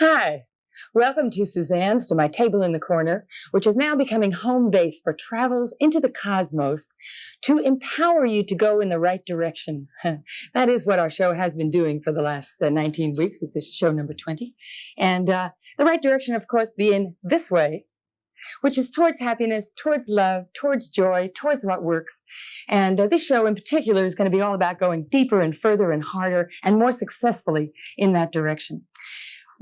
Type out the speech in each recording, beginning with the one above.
Hi, welcome to Suzanne's, to my table in the corner, which is now becoming home base for travels into the cosmos to empower you to go in the right direction. That is what our show has been doing for the last 19 weeks. This is show number 20. And the right direction, of course, being this way, which is towards happiness, towards love, towards joy, towards what works. And this show in particular is going to be all about going deeper and further and harder and more successfully in that direction.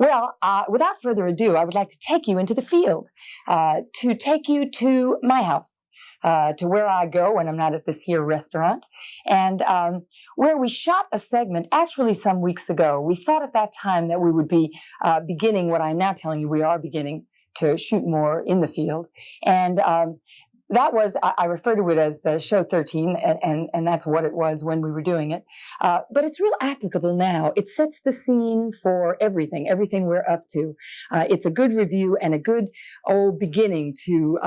Well, without further ado, I would like to take you into the field, to take you to my house, to where I go when I'm not at this here restaurant, and where we shot a segment actually some weeks ago. We thought at that time that we would be beginning what I'm now telling you we are beginning to shoot more in the field. And that was, I refer to it as show 13, and that's what it was when we were doing it. But it's real applicable now. It sets the scene for everything we're up to. It's a good review and a good old beginning to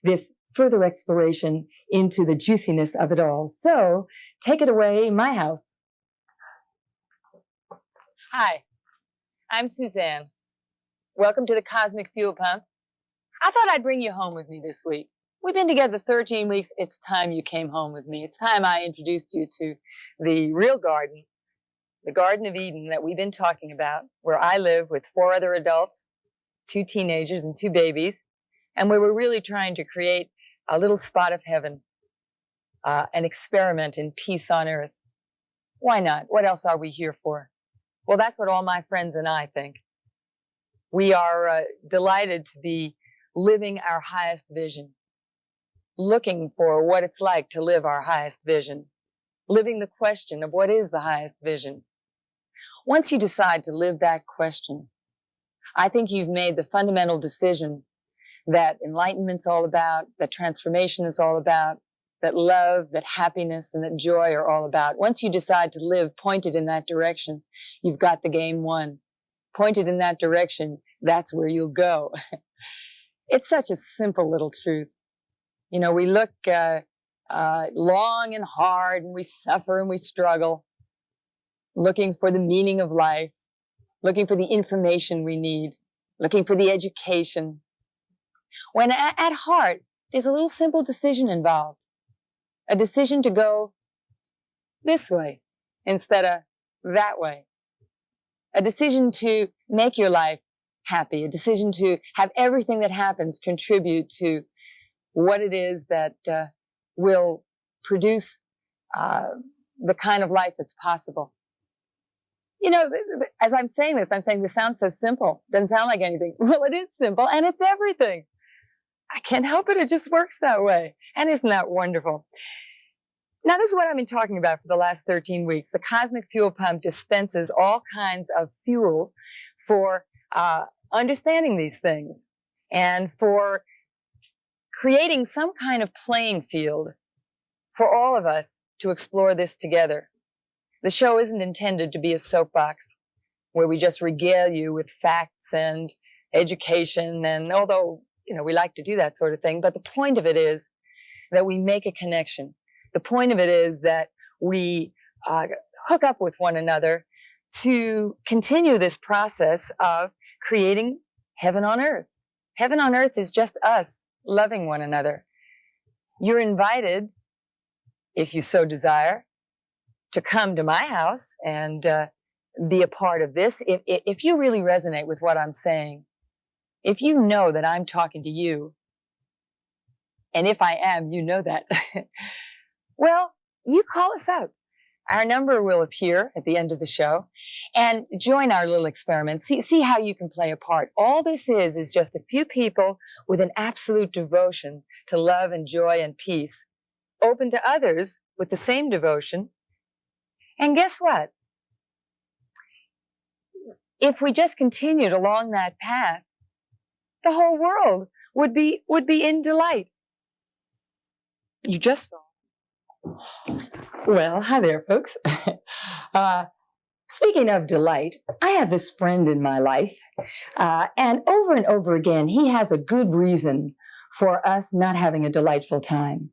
this further exploration into the juiciness of it all. So take it away, my house. Hi, I'm Suzanne. Welcome to the Cosmic Fuel Pump. I thought I'd bring you home with me this week. We've been together 13 weeks. It's time you came home with me. It's time I introduced you to the real garden, the Garden of Eden that we've been talking about, where I live with 4 other adults, 2 teenagers and 2 babies, and where we're really trying to create a little spot of heaven, an experiment in peace on earth. Why not? What else are we here for? Well, that's what all my friends and I think. We are delighted to be living our highest vision, looking for what it's like to live our highest vision, living the question of what is the highest vision. Once you decide to live that question, I think you've made the fundamental decision that enlightenment's all about, that transformation is all about, that love, that happiness, and that joy are all about. Once you decide to live pointed in that direction, you've got the game won. Pointed in that direction, that's where you'll go. It's such a simple little truth. You know, we look long and hard, and we suffer and we struggle, looking for the meaning of life, looking for the information we need, looking for the education. When at heart, there's a little simple decision involved, a decision to go this way instead of that way, a decision to make your life happy, a decision to have everything that happens contribute to what it is that will produce the kind of life that's possible. You know, as I'm saying this sounds so simple. Doesn't sound like anything. Well, it is simple, and it's everything. I can't help it. It just works that way. And isn't that wonderful? Now, this is what I've been talking about for the last 13 weeks. The Cosmic Fuel Pump dispenses all kinds of fuel for understanding these things and for creating some kind of playing field for all of us to explore this together. The show isn't intended to be a soapbox where we just regale you with facts and education, and although, you know, we like to do that sort of thing, but the point of it is that we make a connection. The point of it is that we hook up with one another to continue this process of creating heaven on earth. Heaven on earth is just us loving one another. You're invited, if you so desire, to come to my house and be a part of this. If you really resonate with what I'm saying, if you know that I'm talking to you, and if I am, you know that, well, you call us up. Our number will appear at the end of the show, and join our little experiment. See how you can play a part. All this is just a few people with an absolute devotion to love and joy and peace, open to others with the same devotion. And guess what? If we just continued along that path, the whole world would be in delight. You just saw. Well, hi there, folks. Speaking of delight, I have this friend in my life, and over again, he has a good reason for us not having a delightful time.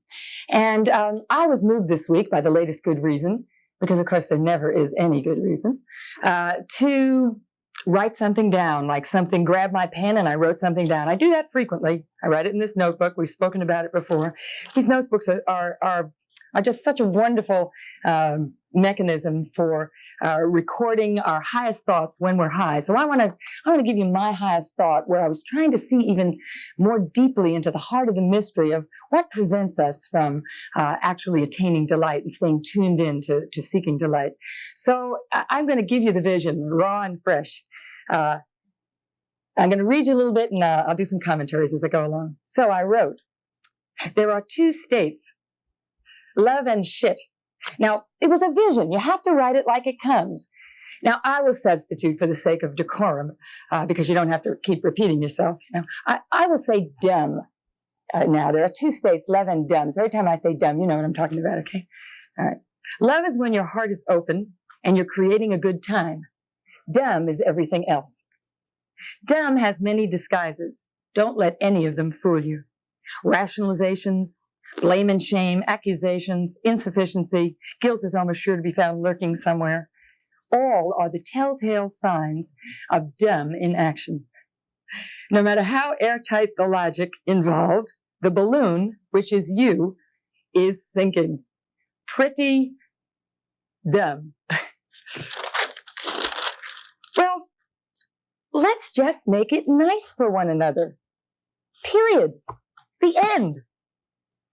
And I was moved this week by the latest good reason, because of course there never is any good reason, to write something down, like something, grab my pen and I wrote something down. I do that frequently. I write it in this notebook. We've spoken about it before. These notebooks are just such a wonderful mechanism for recording our highest thoughts when we're high. So I want to give you my highest thought, where I was trying to see even more deeply into the heart of the mystery of what prevents us from actually attaining delight and staying tuned in to seeking delight. So I'm going to give you the vision, raw and fresh. I'm going to read you a little bit, and I'll do some commentaries as I go along. So I wrote, there are two states, love and shit. Now, it was a vision. You have to write it like it comes. Now, I will substitute for the sake of decorum, because you don't have to keep repeating yourself. Now, I will say dumb. Now, there are two states, love and dumb. So every time I say dumb, you know what I'm talking about, okay? All right. Love is when your heart is open and you're creating a good time. Dumb is everything else. Dumb has many disguises. Don't let any of them fool you. Rationalizations, blame and shame, accusations, insufficiency, guilt is almost sure to be found lurking somewhere. All are the telltale signs of dumb inaction. No matter how airtight the logic involved, the balloon, which is you, is sinking. Pretty dumb. Well, let's just make it nice for one another. Period. The end.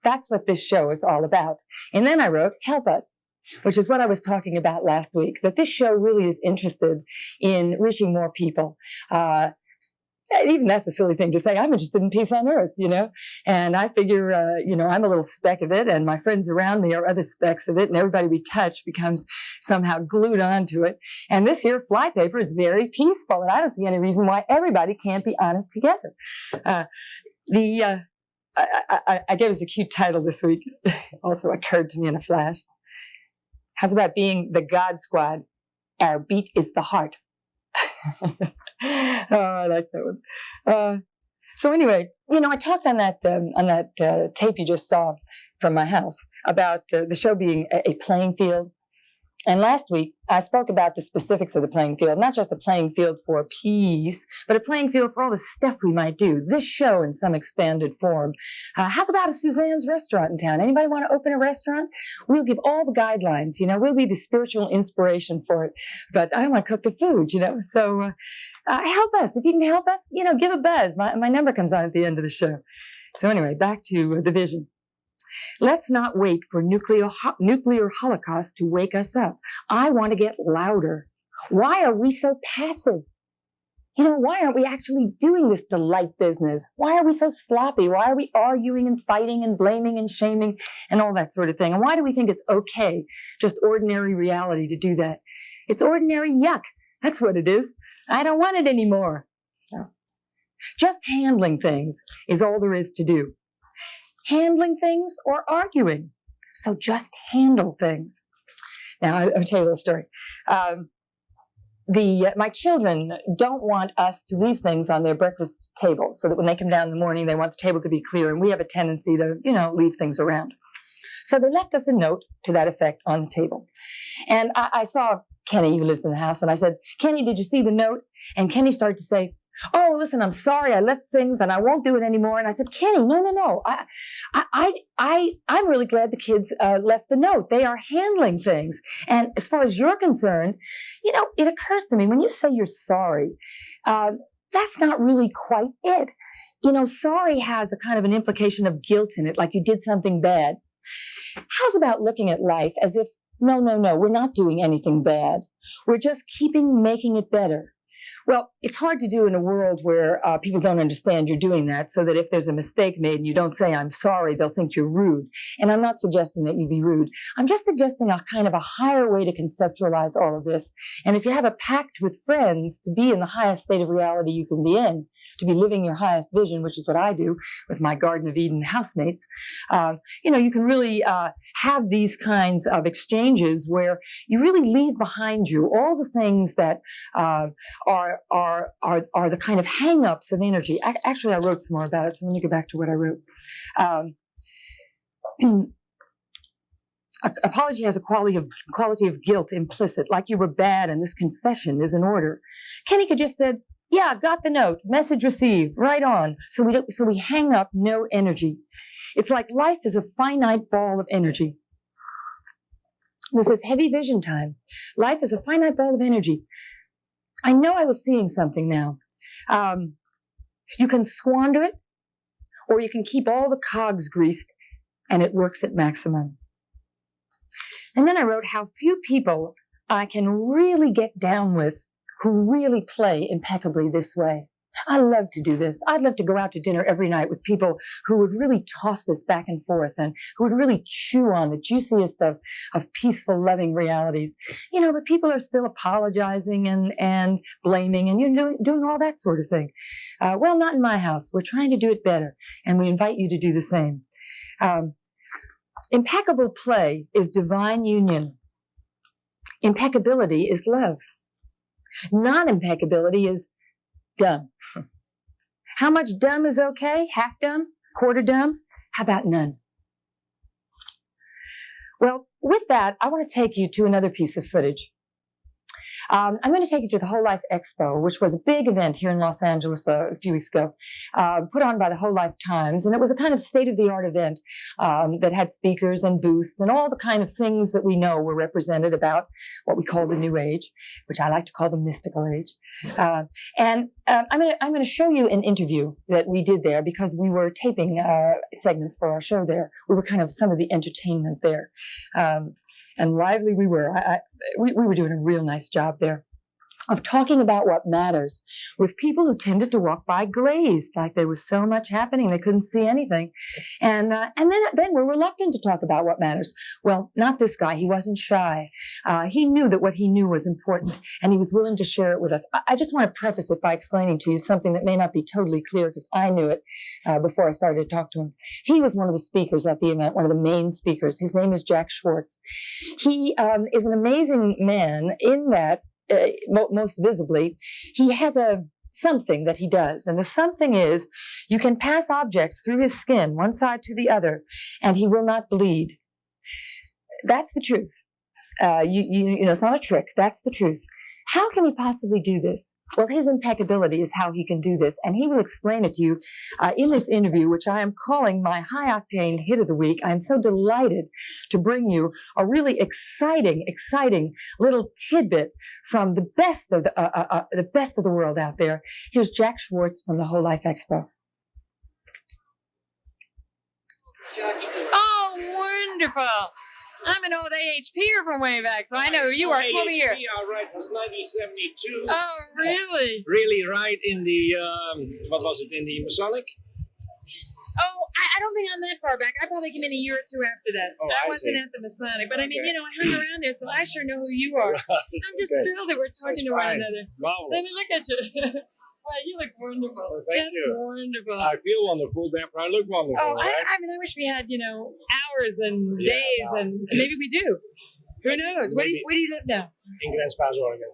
That's what this show is all about. And then I wrote, help us, which is what I was talking about last week, that this show really is interested in reaching more people. Even that's a silly thing to say. I'm interested in peace on earth, you know, and I figure, I'm a little speck of it, and my friends around me are other specks of it, and everybody we touch becomes somehow glued onto it. And this here flypaper is very peaceful, and I don't see any reason why everybody can't be on it together. I gave us a cute title this week. Also occurred to me in a flash. How's about being the God Squad? Our beat is the heart. Oh, I like that one. So anyway, I talked on that tape you just saw from my house about the show being a playing field. And last week, I spoke about the specifics of the playing field, not just a playing field for peace, but a playing field for all the stuff we might do. This show in some expanded form. How's about a Suzanne's restaurant in town? Anybody want to open a restaurant? We'll give all the guidelines, we'll be the spiritual inspiration for it. But I don't want to cook the food, So help us. If you can help us, give a buzz. My number comes on at the end of the show. So anyway, back to the vision. Let's not wait for nuclear holocaust to wake us up. I want to get louder. Why are we so passive? Why aren't we actually doing this delight business? Why are we so sloppy? Why are we arguing and fighting and blaming and shaming and all that sort of thing? And why do we think it's okay, just ordinary reality, to do that? It's ordinary yuck. That's what it is. I don't want it anymore. So, just handling things is all there is to do. Handling things or arguing. So just handle things. Now, I'll tell you a little story. My children don't want us to leave things on their breakfast table, so that when they come down in the morning, they want the table to be clear, and we have a tendency to, leave things around. So they left us a note to that effect on the table. And I saw Kenny, who lives in the house, and I said, Kenny, did you see the note? And Kenny started to say, oh, listen, I'm sorry, I left things and I won't do it anymore. And I said, Kenny, no. I'm really glad the kids left the note. They are handling things. And as far as you're concerned, it occurs to me, when you say you're sorry, that's not really quite it. Sorry has a kind of an implication of guilt in it, like you did something bad. How's about looking at life as if, no, we're not doing anything bad. We're just making it better. Well, it's hard to do in a world where people don't understand you're doing that, so that if there's a mistake made and you don't say, I'm sorry, they'll think you're rude. And I'm not suggesting that you be rude. I'm just suggesting a kind of a higher way to conceptualize all of this. And if you have a pact with friends to be in the highest state of reality you can be in, to be living your highest vision, which is what I do with my Garden of Eden housemates, you can really have these kinds of exchanges where you really leave behind you all the things that are the kind of hang-ups of energy. Actually, I wrote some more about it, so let me go back to what I wrote. apology has a quality of guilt implicit, like you were bad and this concession is in order. Kenny could just said, yeah, got the note, message received, right on. So we hang up no energy. It's like life is a finite ball of energy. This is heavy vision time. Life is a finite ball of energy. I know I was seeing something now. You can squander it, or you can keep all the cogs greased, and it works at maximum. And then I wrote how few people I can really get down with who really play impeccably this way. I love to do this. I'd love to go out to dinner every night with people who would really toss this back and forth and who would really chew on the juiciest of peaceful, loving realities. You know, but people are still apologizing and blaming and doing all that sort of thing. Well, not in my house. We're trying to do it better, and we invite you to do the same. Impeccable play is divine union. Impeccability is love. Non-impeccability is dumb. How much dumb is okay? Half dumb? Quarter dumb? How about none? Well, with that, I want to take you to another piece of footage. I'm going to take you to the Whole Life Expo, which was a big event here in Los Angeles a few weeks ago, put on by the Whole Life Times. And it was a kind of state-of-the-art event that had speakers and booths and all the kind of things that we know were represented about what we call the New Age, which I like to call the mystical age. I'm going to show you an interview that we did there because we were taping segments for our show there. We were kind of some of the entertainment there. And lively we were. We were doing a real nice job there of talking about what matters with people who tended to walk by glazed, like there was so much happening they couldn't see anything, and then we're reluctant to talk about what matters. Well, not this guy. He wasn't shy. He knew that what he knew was important, and he was willing to share it with us. I just want to preface it by explaining to you something that may not be totally clear because I knew it before I started to talk to him. He was one of the speakers at the event, one of the main speakers. His name is Jack Schwartz. He is an amazing man in that. Most visibly, he has something that he does. And the something is, you can pass objects through his skin, one side to the other, and he will not bleed. That's the truth. You know, it's not a trick. That's the truth. How can he possibly do this? Well, his impeccability is how he can do this, and he will explain it to you in this interview, which I am calling my high-octane hit of the week. I'm so delighted to bring you a really exciting little tidbit from the best of the world out there. Here's Jack Schwartz from the Whole Life Expo. Oh, wonderful. I'm an old AHPer from way back, so I know who you are. Come here. AHP, right, since 1972. Oh, really? Really, right in the, what was it, in the Masonic? Oh, I don't think I'm that far back. I probably came in a year or two after that. Oh, I I wasn't see. at the Masonic, but I mean, you know, I hung around there, so I sure know who you are. I'm just Okay. thrilled that we're talking That's to one fine. another. Let Marvelous. me look at you. Wow, you look wonderful. Well, thank just you. wonderful. I feel wonderful, therefore I look wonderful, Oh, right? I mean, I wish we had, you know, hours and Yeah, days, no. and maybe we do. Who knows? Where do you live now? In Grenspaas, Oregon.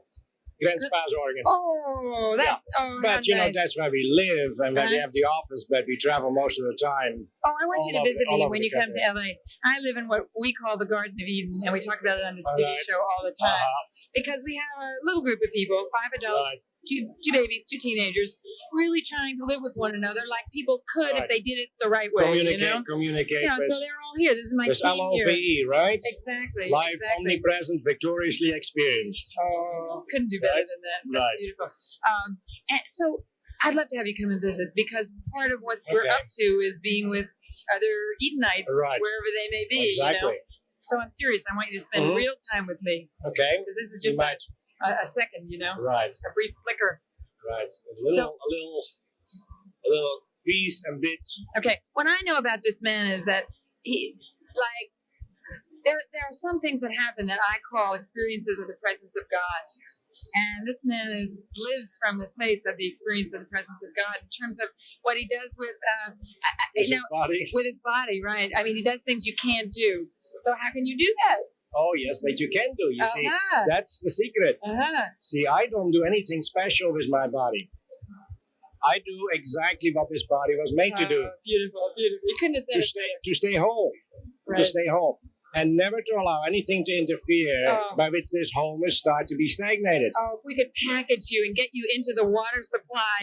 Grenspaas, Oregon. Oh, that's But, you know, nice. that's where we live and where we have the office, but we travel most of the time. Oh, I want you to all over- visit all me over when the you come country. to LA. I live in what we call the Garden of Eden, and we talk about it on this All TV right. show all the time. Uh-huh. Because we have a little group of people, 5 adults, two babies, 2 teenagers, really trying to live with one another like people could if Right. they did it the right way, Communicate You know, with, so they're all here. This is my with team here. LOVE, right? Exactly. Life exactly. omnipresent, victoriously experienced. Oh, couldn't do better Right. than that. That's Right. beautiful. And so I'd love to have you come and visit because part of what we're Okay. up to is being with other Edenites, Right. wherever they may be. Exactly. You know? So I'm serious. I want you to spend Mhm. real time with me Okay. because this is You just might. a second, you know, Right. a brief flicker. Right. A little piece and bit. Okay. What I know about this man is that he, like, there are some things that happen that I call experiences of the presence of God. And this man lives from the space of the experience of the presence of God in terms of what he does with, Is you his know, body? with his body, right? I mean, he does things you can't do. So how can you do that? Oh, yes, but you can do. You see, Uh-huh. that's the secret. Uh-huh. See, I don't do anything special with my body. I do exactly what this body was made to do. Beautiful, beautiful. You couldn't have said To stay whole. Right. To stay whole. and never to allow anything to interfere by which this home will start to be stagnated. Oh, if we could package you and get you into the water supply,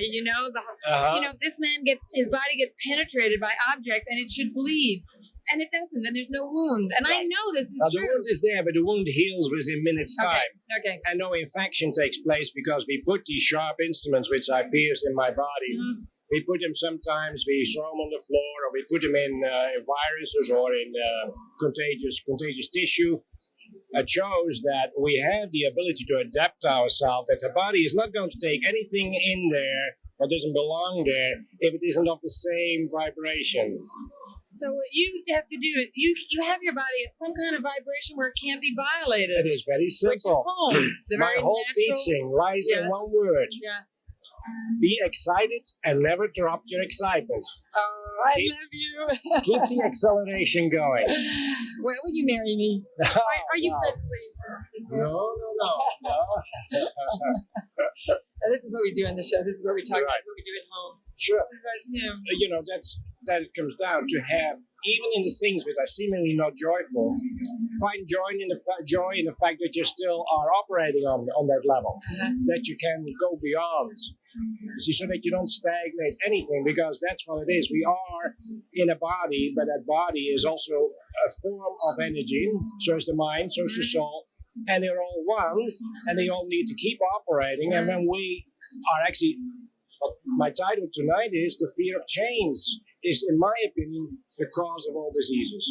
this man his body gets penetrated by objects and it should bleed. And it doesn't, then there's no wound. And I know this is true. The wound is there, but the wound heals within minutes' time. Okay. And no infection takes place because we put these sharp instruments, which I pierce in my body, we put them sometimes, we throw them on the floor, or we put them in viruses or in contagious tissue. It shows that we have the ability to adapt ourselves, that the body is not going to take anything in there that doesn't belong there if it isn't of the same vibration. So what you have to do is you have your body at some kind of vibration where it can't be violated. It is very simple. Which is home. My whole teaching lies in one word. Yeah. Be excited and never drop your excitement. Oh, I love you. Keep the acceleration going. When will you marry me? Are you Presley? No. This is what we do on the show. This is what we talk about. This is what we do at home. Sure. This is what, that it comes down to have, even in the things that are seemingly not joyful, find joy in the fact that you still are operating on that level, that you can go beyond. See, so that you don't stagnate anything, because that's what it is. We are in a body, but that body is also a form of energy. So is the mind, so is the soul, and they're all one, and they all need to keep operating. And when we are actually, my title tonight is The Fear of Change is, in my opinion, the cause of all diseases.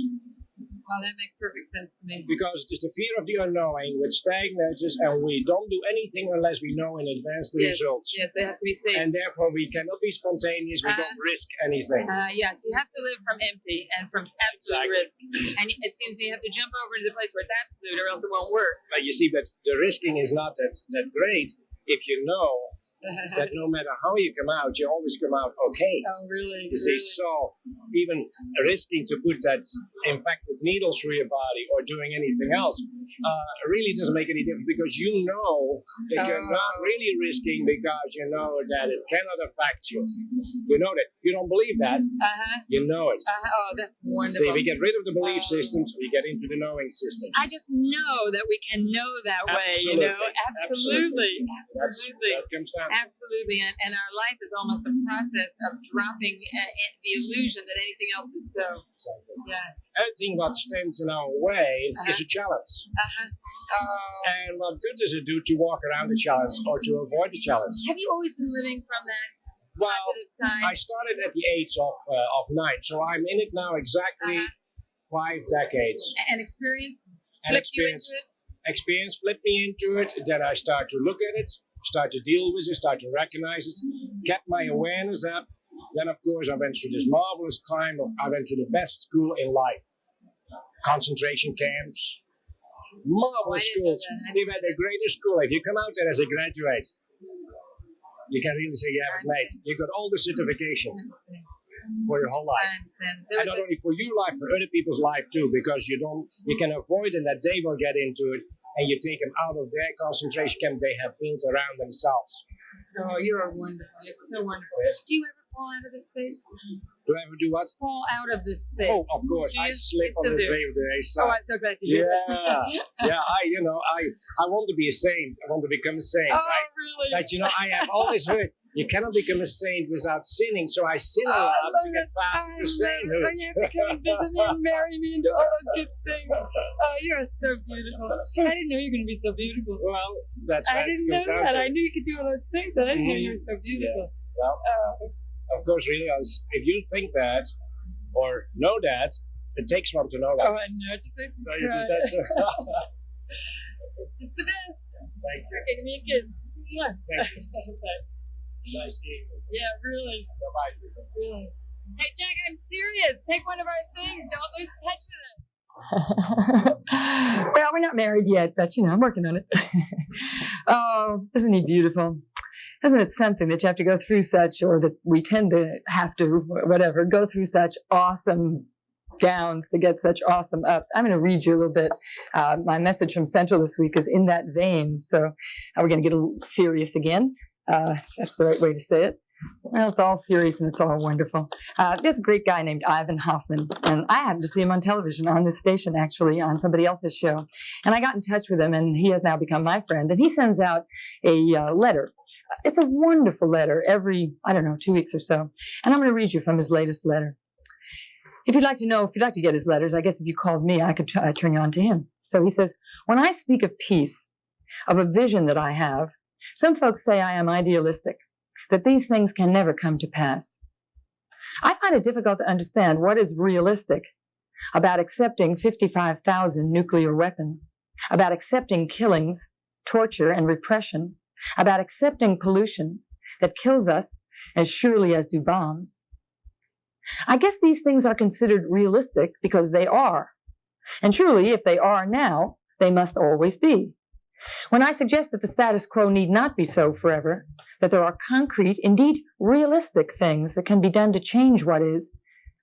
Well, that makes perfect sense to me. Because it is the fear of the unknowing which stagnates us, and we don't do anything unless we know in advance the results. Yes, it has to be safe. And therefore, we cannot be spontaneous. We don't risk anything. Yes, you have to live from empty and from absolute risk. And it seems you have to jump over into the place where it's absolute, or else it won't work. But you see, but the risking is not that great if you know that no matter how you come out, you always come out okay. Oh, really? You see, so even risking to put that infected needle through your body or doing anything else really doesn't make any difference, because you know that you're not really risking, because you know that it cannot affect you. You know that. You don't believe that. You know it. Oh, that's wonderful. See, we get rid of the belief systems, we get into the knowing systems. I just know that we can know that way, Absolutely. That comes down. Absolutely, and our life is almost a process of dropping the illusion that anything else is so. Exactly. Yeah. Anything that stands in our way is a challenge. And what good does it do to walk around the challenge or to avoid the challenge? Have you always been living from that positive side? I started at the age of 9, so I'm in it now exactly 5 decades. And experience flipped you into it? Experience flipped me into it. Then I start to look at it, start to deal with it, start to recognize it, get my awareness up. Then, of course, I went through this marvelous time I went to the best school in life. Concentration camps, marvelous schools. They were the greatest school. If you come out there as a graduate, you can really say you have it made. You got all the certification for your whole life. I understand. And not only for your life, for other people's life too, because you can avoid it, that they will get into it, and you take them out of their concentration camp they have built around themselves. Oh, you are wonderful. You're so wonderful. Do you ever fall out of this space? Do I ever do what? Fall out of this space. Oh, of course. I slip on the way of the race. Oh, I'm so glad to hear that. Yeah. I want to be a saint. I want to become a saint. Oh, right? really? But I have always heard you cannot become a saint without sinning. So I sin a lot to get fast to sainthood. Oh, you have to come and visit me and marry me and do all those good things. Oh, you are so beautiful. I didn't know you were going to be so beautiful. Well, that's I didn't know that. I knew you could do all those things. I didn't know you were so beautiful. Yeah. Well, of course, really, if you think that or know that, it takes one to know that. Oh, I know. Just makes me cry. It's just the best. Thanks. Okay, give me a kiss. Thank you. Nice seeing you. Yeah, really. Bye-bye, Stephen. Really. Hey, Jack, I'm serious. Take one of our things. Don't lose touch with it. Well, we're not married yet, but I'm working on it. Oh, isn't he beautiful? Isn't it something that you have to go through such, or that we tend to have to, whatever, go through such awesome downs to get such awesome ups? I'm going to read you a little bit. My message from Central this week is in that vein. So we're going to get a little serious again. That's the right way to say it. Well, it's all serious and it's all wonderful. There's a great guy named Ivan Hoffman, and I happened to see him on television on this station, actually, on somebody else's show. And I got in touch with him, and he has now become my friend. And he sends out a letter. It's a wonderful letter every, 2 weeks or so. And I'm going to read you from his latest letter. If you'd like to get his letters, I guess if you called me, I could turn you on to him. So he says, when I speak of peace, of a vision that I have, some folks say I am idealistic, that these things can never come to pass. I find it difficult to understand what is realistic about accepting 55,000 nuclear weapons, about accepting killings, torture, and repression, about accepting pollution that kills us as surely as do bombs. I guess these things are considered realistic because they are. And surely, if they are now, they must always be. When I suggest that the status quo need not be so forever, that there are concrete, indeed realistic things that can be done to change what is,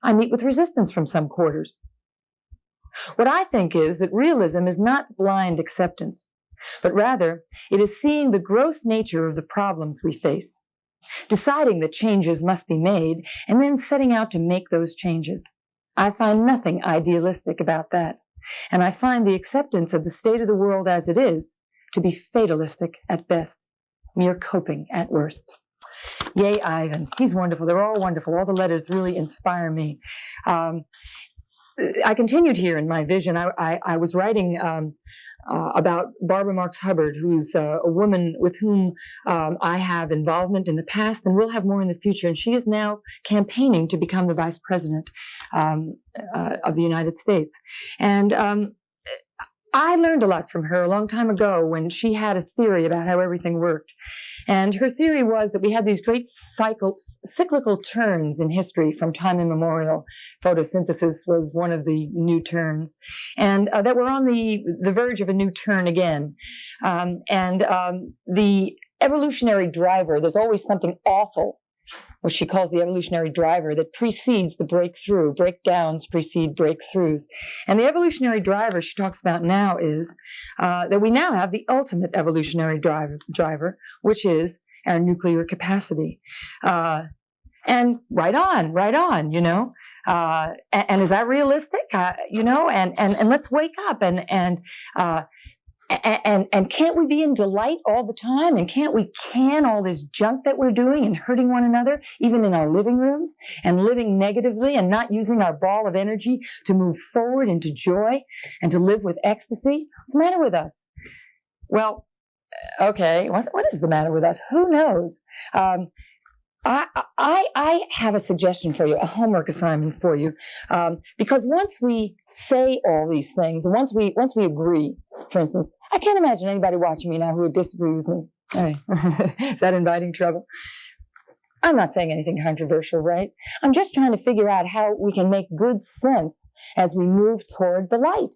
I meet with resistance from some quarters. What I think is that realism is not blind acceptance, but rather it is seeing the gross nature of the problems we face, deciding that changes must be made, and then setting out to make those changes. I find nothing idealistic about that, and I find the acceptance of the state of the world as it is to be fatalistic at best, mere coping at worst. Yay, Ivan. He's wonderful. They're all wonderful. All the letters really inspire me. I continued here in my vision. I was writing about Barbara Marx Hubbard, who's a woman with whom I have involvement in the past and will have more in the future. And she is now campaigning to become the vice president of the United States. And I learned a lot from her a long time ago when she had a theory about how everything worked. And her theory was that we had these great cyclical turns in history from time immemorial. Photosynthesis was one of the new turns. And that we're on the verge of a new turn again. The evolutionary driver, there's always something awful, which she calls the evolutionary driver, that precedes the breakthrough. Breakdowns precede breakthroughs. And the evolutionary driver she talks about now is that we now have the ultimate evolutionary driver, which is our nuclear capacity. And right on, you know. And is that realistic? You know, and let's wake up and can't we be in delight all the time? And can't we can all this junk that we're doing and hurting one another, even in our living rooms, and living negatively and not using our ball of energy to move forward into joy and to live with ecstasy? What's the matter with us? Well, okay, what is the matter with us? Who knows? I have a suggestion for you, a homework assignment for you, because once we say all these things, and once we agree, for instance, I can't imagine anybody watching me now who would disagree with me. Hey, is that inviting trouble? I'm not saying anything controversial, right? I'm just trying to figure out how we can make good sense as we move toward the light.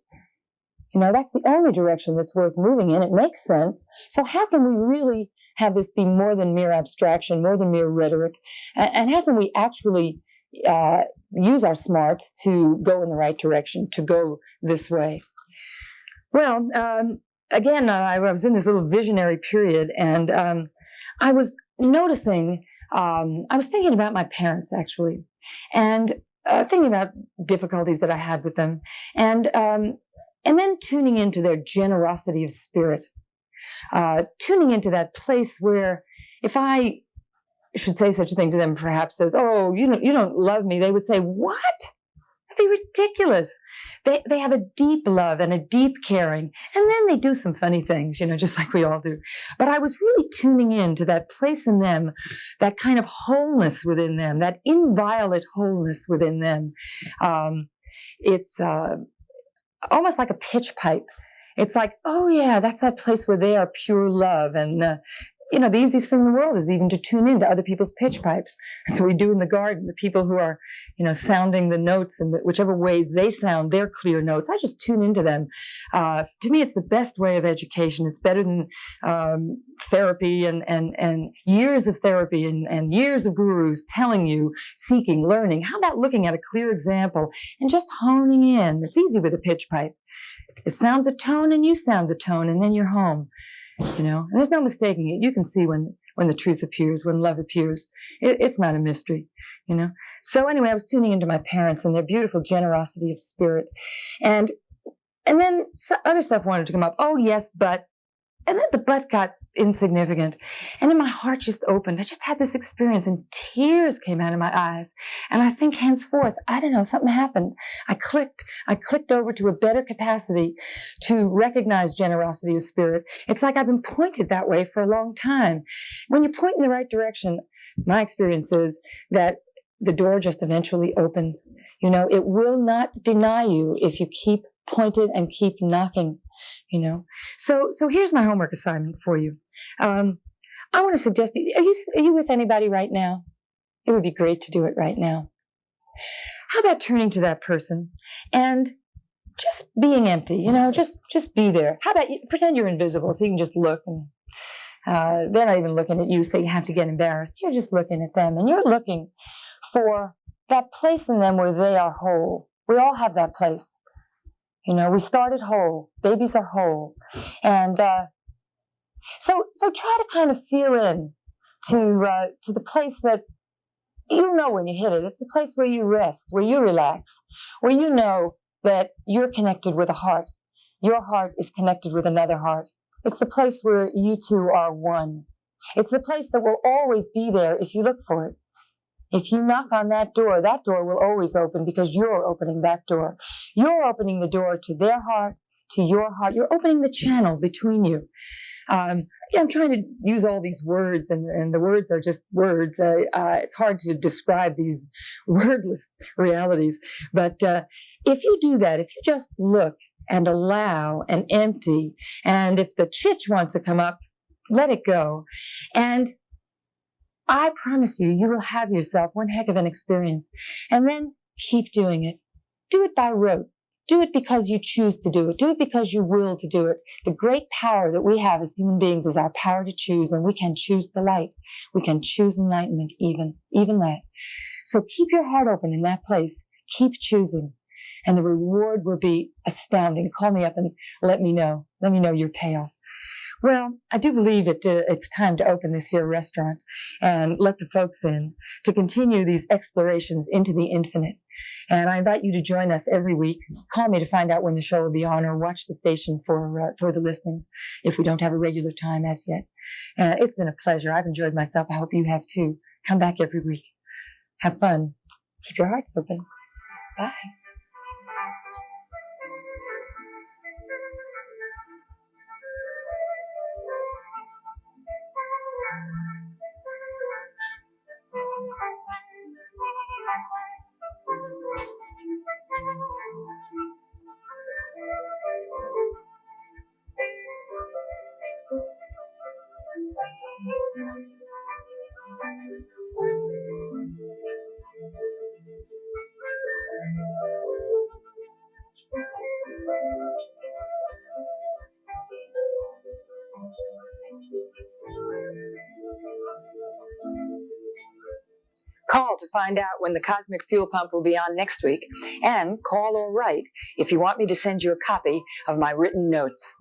You know, that's the only direction that's worth moving in. It makes sense. So how can we really have this be more than mere abstraction, more than mere rhetoric? And how can we actually use our smarts to go in the right direction, to go this way? Well, again, I was in this little visionary period, and I was noticing, I was thinking about my parents, actually, and thinking about difficulties that I had with them, and then tuning into their generosity of spirit. Tuning into that place where if I should say such a thing to them, perhaps as, oh, you don't love me, they would say, what? That'd be ridiculous. They have a deep love and a deep caring, and then they do some funny things, you know, just like we all do. But I was really tuning in to that place in them, that kind of wholeness within them, that inviolate wholeness within them. It's almost like a pitch pipe. It's like, oh yeah, that's that place where they are pure love. And, you know, the easiest thing in the world is even to tune into other people's pitch pipes. That's what we do in the garden. The people who are, you know, sounding the notes in whichever ways they sound their clear notes, I just tune into them. To me, it's the best way of education. It's better than therapy and years of therapy and years of gurus telling you, seeking, learning. How about looking at a clear example and just honing in? It's easy with a pitch pipe. It sounds a tone and you sound the tone, and then you're home, you know. And there's no mistaking it. You can see when when the truth appears, when love appears. It's not a mystery, you know. So anyway, I was tuning into my parents and their beautiful generosity of spirit. And then other stuff wanted to come up. Oh, yes, but. And then the but got insignificant. And then my heart just opened. I just had this experience and tears came out of my eyes. And I think henceforth, I don't know, something happened. I clicked over to a better capacity to recognize generosity of spirit. It's like I've been pointed that way for a long time. When you point in the right direction, my experience is that the door just eventually opens. You know, it will not deny you if you keep pointed and keep knocking. You know, so here's my homework assignment for you. I want to suggest, are you with anybody right now? It would be great to do it right now. How about turning to that person and just being empty? You know, just be there. How about pretend you're invisible so you can just look, and they're not even looking at you, so you have to get embarrassed. You're just looking at them, and you're looking for that place in them where they are whole. We all have that place. You know, we started whole. Babies are whole. And so try to kind of feel in to the place that you know when you hit it. It's the place where you rest, where you relax, where you know that you're connected with a heart. Your heart is connected with another heart. It's the place where you two are one. It's the place that will always be there if you look for it. If you knock on that door will always open because you're opening that door. You're opening the door to their heart, to your heart. You're opening the channel between you. I'm trying to use all these words, and the words are just words. It's hard to describe these wordless realities. But if you do that, if you just look and allow and empty, and if the chitch wants to come up, let it go. And I promise you, you will have yourself one heck of an experience. And then keep doing it. Do it by rote. Do it because you choose to do it. Do it because you will to do it. The great power that we have as human beings is our power to choose, and we can choose the light. We can choose enlightenment, even that. So keep your heart open in that place. Keep choosing, and the reward will be astounding. Call me up and let me know. Let me know your payoff. Well, I do believe it's time to open this here restaurant and let the folks in to continue these explorations into the infinite. And I invite you to join us every week. Call me to find out when the show will be on, or watch the station for the listings if we don't have a regular time as yet. It's been a pleasure. I've enjoyed myself. I hope you have too. Come back every week. Have fun. Keep your hearts open. Bye. Call to find out when the Cosmic Fuel Pump will be on next week, and call or write if you want me to send you a copy of my written notes.